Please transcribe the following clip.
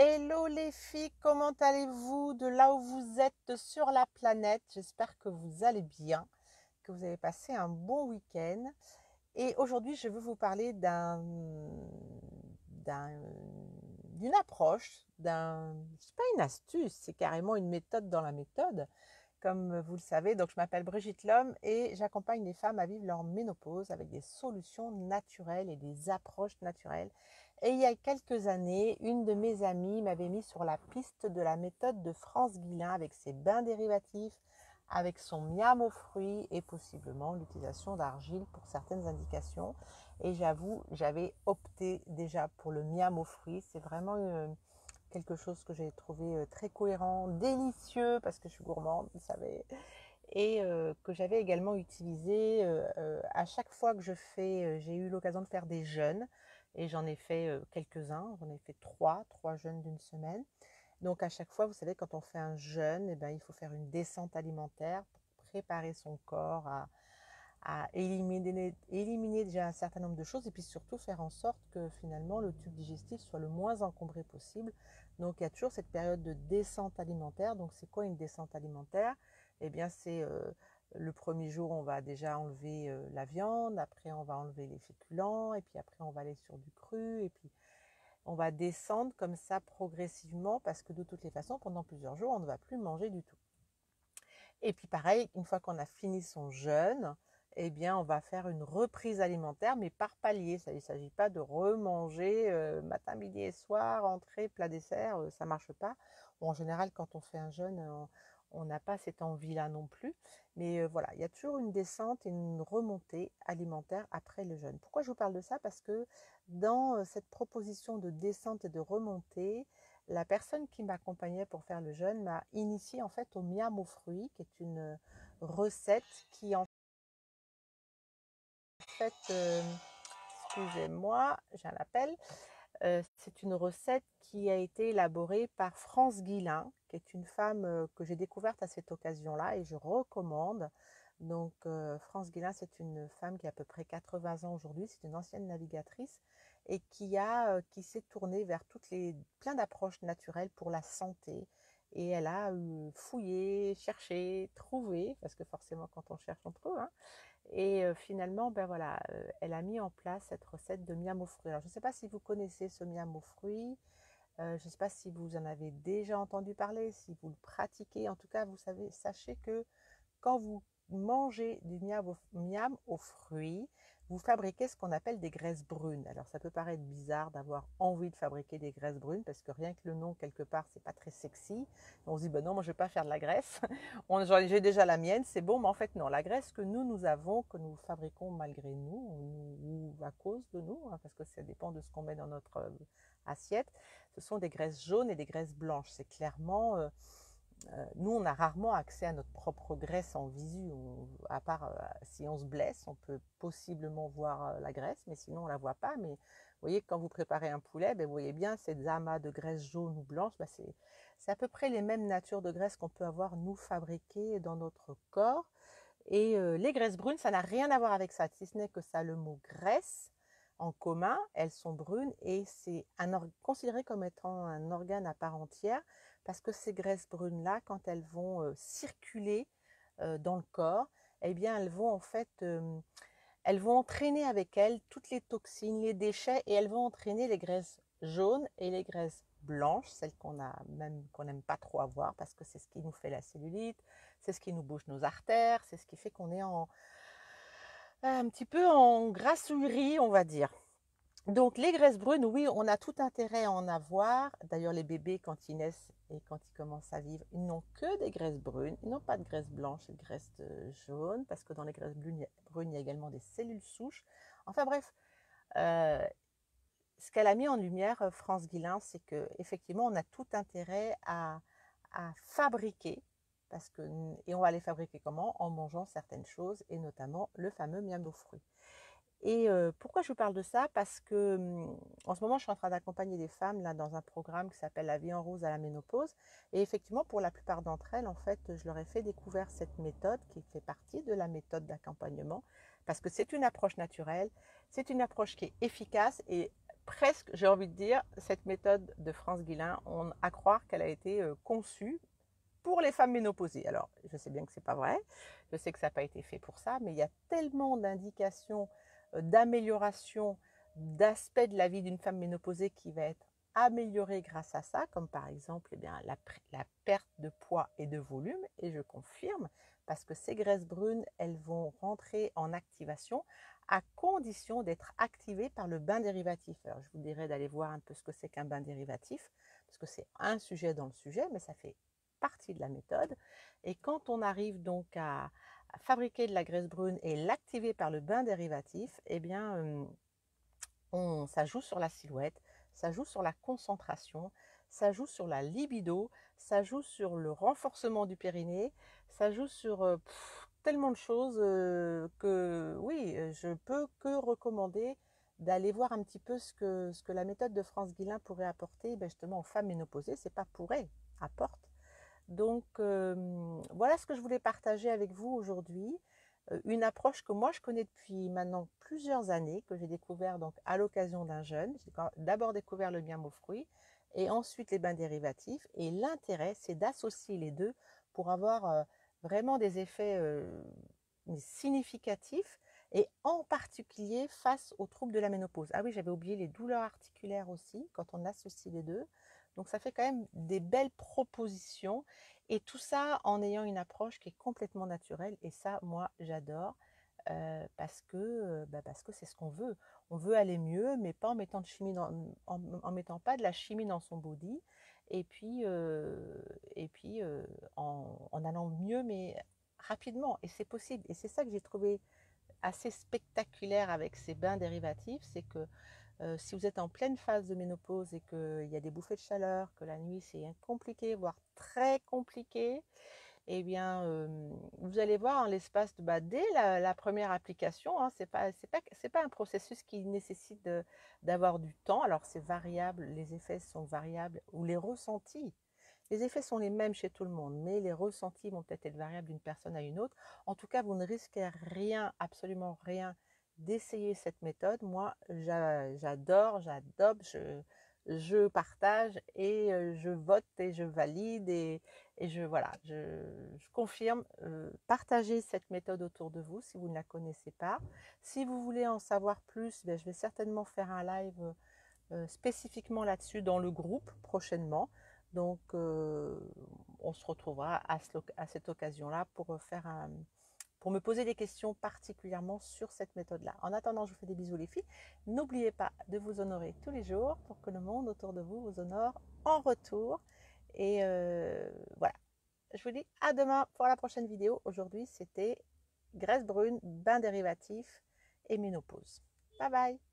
Hello les filles, comment allez-vous de là où vous êtes sur la planète? J'espère que vous allez bien, que vous avez passé un bon week-end. Et aujourd'hui, je veux vous parler d'un- d'une approche, c'est pas une astuce, c'est carrément une méthode dans la méthode, comme vous le savez. Donc, je m'appelle Brigitte Lhomme et j'accompagne les femmes à vivre leur ménopause avec des solutions naturelles et des approches naturelles. Et il y a quelques années, une de mes amies m'avait mis sur la piste de la méthode de France Guillain avec ses bains dérivatifs, avec son miam aux fruits et possiblement l'utilisation d'argile pour certaines indications. Et j'avoue, j'avais opté déjà pour le miam aux fruits. C'est vraiment quelque chose que j'ai trouvé très cohérent, délicieux, parce que je suis gourmande, vous savez, et que j'avais également utilisé à chaque fois que j'ai eu l'occasion de faire des jeûnes, et j'en ai fait quelques-uns, j'en ai fait trois jeûnes d'une semaine. Donc à chaque fois, vous savez, quand on fait un jeûne, eh ben, il faut faire une descente alimentaire pour préparer son corps à éliminer déjà un certain nombre de choses et puis surtout faire en sorte que finalement le tube digestif soit le moins encombré possible. Donc il y a toujours cette période de descente alimentaire. Donc c'est quoi une descente alimentaire? Eh bien c'est le premier jour on va déjà enlever la viande, après on va enlever les féculents et puis après on va aller sur du cru et puis on va descendre comme ça progressivement parce que de toutes les façons pendant plusieurs jours on ne va plus manger du tout. Et puis pareil, une fois qu'on a fini son jeûne, eh bien, on va faire une reprise alimentaire, mais par palier. Il ne s'agit pas de remanger matin, midi et soir, entrée, plat, dessert, ça ne marche pas. Bon, en général, quand on fait un jeûne, on n'a pas cette envie-là non plus. Mais voilà, il y a toujours une descente et une remontée alimentaire après le jeûne. Pourquoi je vous parle de ça? Parce que dans cette proposition de descente et de remontée, la personne qui m'accompagnait pour faire le jeûne m'a initié en fait au miam aux fruits, qui est une recette qui en fait, excusez-moi, j'ai un appel, c'est une recette qui a été élaborée par France Guillain, qui est une femme que j'ai découverte à cette occasion-là et je recommande. Donc France Guillain, c'est une femme qui a à peu près 80 ans aujourd'hui, c'est une ancienne navigatrice et qui s'est tournée vers plein d'approches naturelles pour la santé. Et elle a fouillé, cherché, trouvé, parce que forcément quand on cherche on trouve, hein, et finalement, ben voilà, elle a mis en place cette recette de miam aux fruits. Alors, je ne sais pas si vous connaissez ce miam aux fruits, je ne sais pas si vous en avez déjà entendu parler, si vous le pratiquez. En tout cas, vous savez, sachez que quand vous mangez du miam aux fruits, vous fabriquez ce qu'on appelle des graisses brunes. Alors ça peut paraître bizarre d'avoir envie de fabriquer des graisses brunes parce que rien que le nom quelque part c'est pas très sexy. On se dit ben non, moi je vais pas faire de la graisse. J'ai déjà la mienne, c'est bon, mais en fait non, la graisse que nous avons, que nous fabriquons malgré nous ou à cause de nous, hein, parce que ça dépend de ce qu'on met dans notre assiette, ce sont des graisses jaunes et des graisses blanches. C'est clairement nous, on a rarement accès à notre propre graisse en visu, à part si on se blesse, on peut possiblement voir la graisse, mais sinon on ne la voit pas. Mais vous voyez, quand vous préparez un poulet, ben, vous voyez bien ces amas de graisse jaune ou blanche, ben, c'est à peu près les mêmes natures de graisse qu'on peut avoir, nous, fabriquées dans notre corps. Et les graisses brunes, ça n'a rien à voir avec ça, si ce n'est que ça a le mot graisse en commun, elles sont brunes et c'est considéré comme étant un organe à part entière parce que ces graisses brunes-là, quand elles vont circuler dans le corps, eh bien elles vont en fait, elles vont entraîner avec elles toutes les toxines, les déchets et elles vont entraîner les graisses jaunes et les graisses blanches, celles qu'on n'aime pas trop avoir parce que c'est ce qui nous fait la cellulite, c'est ce qui nous bouge nos artères, c'est ce qui fait qu'on est un petit peu en grassouillerie, on va dire. Donc les graisses brunes, oui, on a tout intérêt à en avoir. D'ailleurs, les bébés, quand ils naissent et quand ils commencent à vivre, ils n'ont que des graisses brunes. Ils n'ont pas de graisse blanche et de graisse jaune, parce que dans les graisses brunes, il y a également des cellules souches. Enfin bref, euh, ce qu'elle a mis en lumière, France Guillain, c'est qu'effectivement, on a tout intérêt à fabriquer, et on va les fabriquer comment? En mangeant certaines choses, et notamment le fameux miam aux fruits. Et pourquoi je vous parle de ça? Parce que en ce moment, je suis en train d'accompagner des femmes là, dans un programme qui s'appelle La vie en rose à la ménopause. Et effectivement, pour la plupart d'entre elles, en fait, je leur ai fait découvrir cette méthode qui fait partie de la méthode d'accompagnement. Parce que c'est une approche naturelle, c'est une approche qui est efficace et presque, j'ai envie de dire, cette méthode de France Guillain, à croire qu'elle a été conçue pour les femmes ménopausées. Alors, je sais bien que c'est pas vrai, je sais que ça n'a pas été fait pour ça, mais il y a tellement d'indications, d'amélioration, d'aspects de la vie d'une femme ménopausée qui va être améliorée grâce à ça, comme par exemple eh bien, la perte de poids et de volume, et je confirme, parce que ces graisses brunes, elles vont rentrer en activation à condition d'être activées par le bain dérivatif. Alors, je vous dirais d'aller voir un peu ce que c'est qu'un bain dérivatif, parce que c'est un sujet dans le sujet, mais ça fait partie de la méthode. Et quand on arrive donc à fabriquer de la graisse brune et l'activer par le bain dérivatif, eh bien, ça joue sur la silhouette, ça joue sur la concentration, ça joue sur la libido, ça joue sur le renforcement du périnée, ça joue sur tellement de choses que oui, je peux que recommander d'aller voir un petit peu ce que la méthode de France Guillain pourrait apporter ben, justement aux femmes ménopausées. C'est pas pourrait, apporte. Donc voilà ce que je voulais partager avec vous aujourd'hui. Une approche que moi je connais depuis maintenant plusieurs années, que j'ai découvert donc à l'occasion d'un jeûne. J'ai d'abord découvert le miam aux fruits et ensuite les bains dérivatifs. Et l'intérêt, c'est d'associer les deux pour avoir vraiment des effets significatifs et en particulier face aux troubles de la ménopause. Ah oui, j'avais oublié les douleurs articulaires aussi quand on associe les deux. Donc ça fait quand même des belles propositions et tout ça en ayant une approche qui est complètement naturelle et ça, moi, j'adore parce que c'est ce qu'on veut. On veut aller mieux, mais pas en mettant, en mettant pas de la chimie dans son body et puis en allant mieux, mais rapidement. Et c'est possible. Et c'est ça que j'ai trouvé assez spectaculaire avec ces bains dérivatifs, c'est que si vous êtes en pleine phase de ménopause et qu'il y a des bouffées de chaleur, que la nuit c'est compliqué, voire très compliqué, eh bien vous allez voir en l'espace de dès la première application, hein, c'est pas un processus qui nécessite d'avoir du temps. Alors c'est variable, les effets sont variables ou les ressentis. Les effets sont les mêmes chez tout le monde, mais les ressentis vont peut-être être variables d'une personne à une autre. En tout cas, vous ne risquez rien, absolument rien, d'essayer cette méthode. Moi, j'adore, je partage et je vote et je valide et je confirme. Partagez cette méthode autour de vous si vous ne la connaissez pas. Si vous voulez en savoir plus, je vais certainement faire un live spécifiquement là-dessus dans le groupe prochainement. Donc, on se retrouvera à cette occasion-là pour me poser des questions particulièrement sur cette méthode-là. En attendant, je vous fais des bisous les filles. N'oubliez pas de vous honorer tous les jours pour que le monde autour de vous vous honore en retour. Et voilà. Je vous dis à demain pour la prochaine vidéo. Aujourd'hui, c'était graisse brune, bain dérivatif et ménopause. Bye bye!